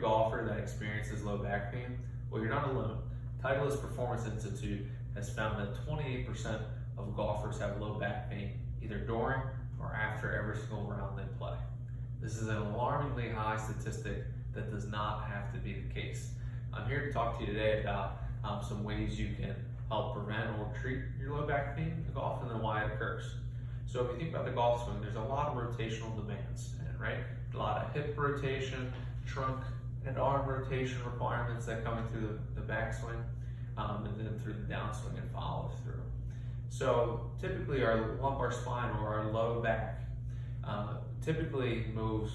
golfer that experiences low back pain? Well, you're not alone. Titleist Performance Institute has found that 28% of golfers have low back pain either during or after every single round they play. This is an alarmingly high statistic that does not have to be the case. I'm here to talk to you today about some ways you can help prevent or treat your low back pain in golf and then why it occurs. So if you think about the golf swing, there's a lot of rotational demands, right? A lot of hip rotation, trunk and arm rotation requirements that come in through the backswing, and then through the downswing and follow through. So typically our lumbar spine or our low back typically moves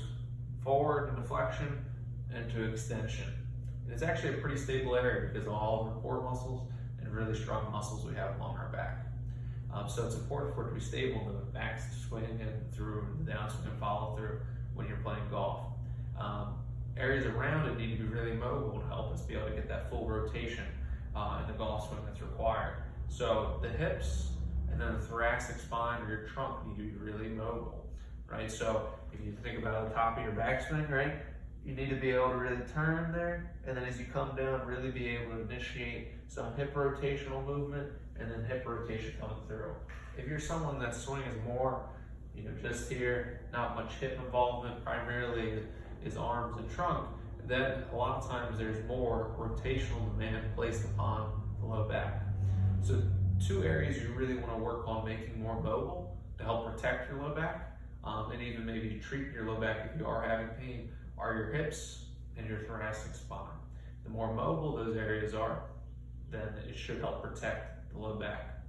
forward in flexion and to extension. And it's actually a pretty stable area because of all the core muscles and really strong muscles we have along our back. So it's important for it to be stable in the backswing and through the downswing and follow through when you're playing golf. Areas around it need to be really mobile to help us be able to get that full rotation in the golf swing that's required. So the hips and then the thoracic spine or your trunk need to be really mobile, right? So if you think about the top of your backswing, right? You need to be able to really turn there, and then as you come down, really be able to initiate some hip rotational movement and then hip rotation coming through. If you're someone that swing is more, just here, not much hip involvement, primarily is arms and trunk, then a lot of times there's more rotational demand placed upon the low back. So two areas you really want to work on making more mobile to help protect your low back, and even maybe treat your low back if you are having pain, are your hips and your thoracic spine. The more mobile those areas are, then it should help protect the low back.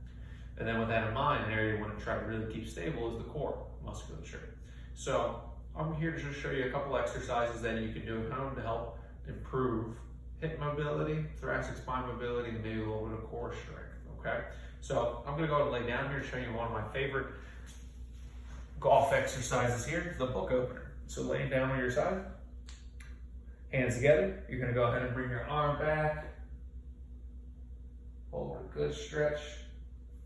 And then with that in mind, an area you want to try to really keep stable is the core musculature. So I'm here to just show you a couple exercises that you can do at home to help improve hip mobility, thoracic spine mobility, and maybe a little bit of core strength, okay? So I'm gonna go ahead and lay down here and show you one of my favorite golf exercises here, the book opener. So laying down on your side, hands together, you're gonna go ahead and bring your arm back, hold a good stretch,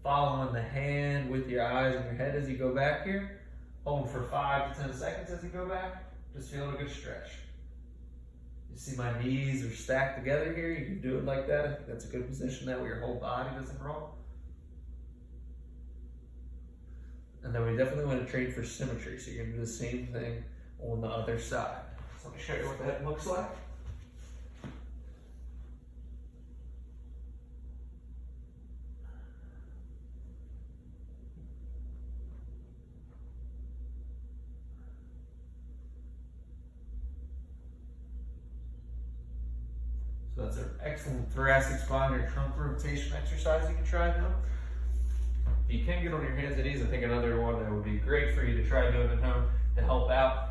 following the hand with your eyes and your head as you go back here, hold for 5 to 10 seconds as you go back, just feeling a good stretch. You see my knees are stacked together here, you can do it like that. I think that's a good position, that way your whole body doesn't roll. And then we definitely want to train for symmetry, so you're going to do the same thing on the other side. So let me show you what that looks like. So that's an excellent thoracic spine or trunk rotation exercise you can try now. If you can get on your hands and knees, I think another one that would be great for you to try doing at home to help out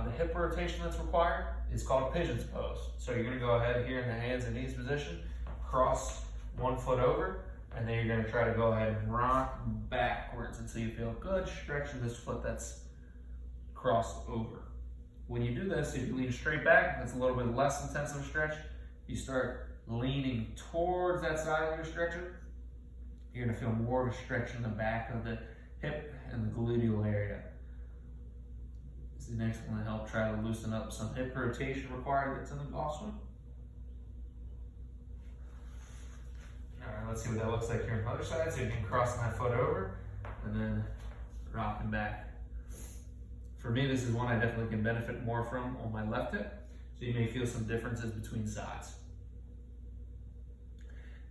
the hip rotation that's required is called Pigeon Pose. So you're going to go ahead here in the hands and knees position, cross one foot over, and then you're going to try to go ahead and rock backwards until you feel good, stretching this foot that's crossed over. When you do this, if you lean straight back, that's a little bit less intensive stretch. You start leaning towards that side of your stretcher, you're going to feel more of a stretch in the back of the hip and the gluteal area. This is the next one to help try to loosen up some hip rotation required that's in the golf swing. All right, let's see what that looks like here on the other side. So you can cross that foot over and then rocking back. For me, this is one I definitely can benefit more from on my left hip. So you may feel some differences between sides.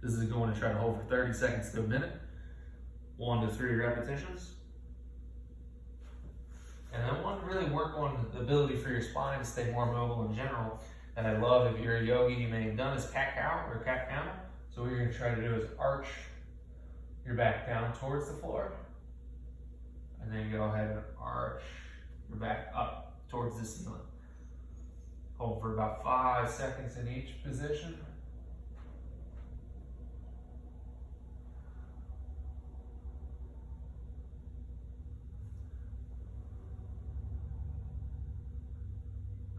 This is going to try to hold for 30 seconds to a minute, 1 to 3 repetitions. And then one, really work on the ability for your spine to stay more mobile in general. And I love, if you're a yogi, you may have done is cat-cow or cat-cow. So what you're going to try to do is arch your back down towards the floor. And then go ahead and arch your back up towards the ceiling. Hold for about 5 seconds in each position.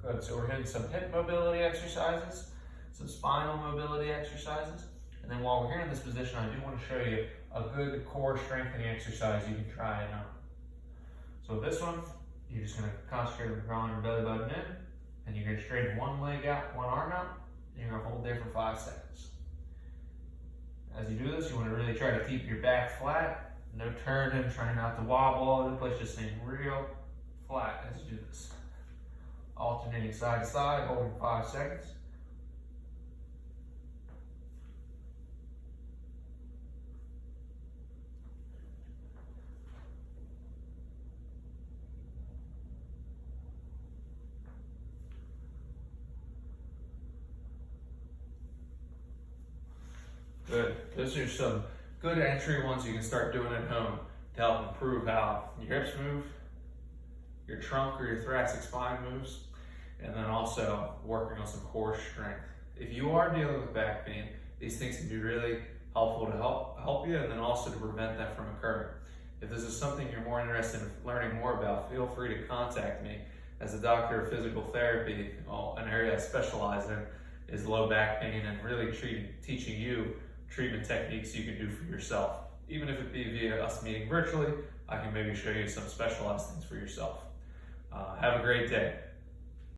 Good, so we're hitting some hip mobility exercises, some spinal mobility exercises, and then while we're here in this position, I do want to show you a good core strengthening exercise you can try at home. So this one, you're just going to concentrate on drawing your belly button in Then you're gonna straighten one leg out, one arm out, and you're gonna hold there for 5 seconds. As you do this, you wanna really try to keep your back flat, no turning, trying not to wobble all over the place, just staying real flat as you do this. Alternating side to side, holding 5 seconds. Good. Those are some good entry ones you can start doing at home to help improve how your hips move, your trunk or your thoracic spine moves, and then also working on some core strength. If you are dealing with back pain, these things can be really helpful to help you, and then also to prevent that from occurring. If this is something you're more interested in learning more about, feel free to contact me. As a doctor of physical therapy, an area I specialize in is low back pain and really teaching you treatment techniques you can do for yourself. Even if it be via us meeting virtually, I can maybe show you some specialized things for yourself. Have a great day.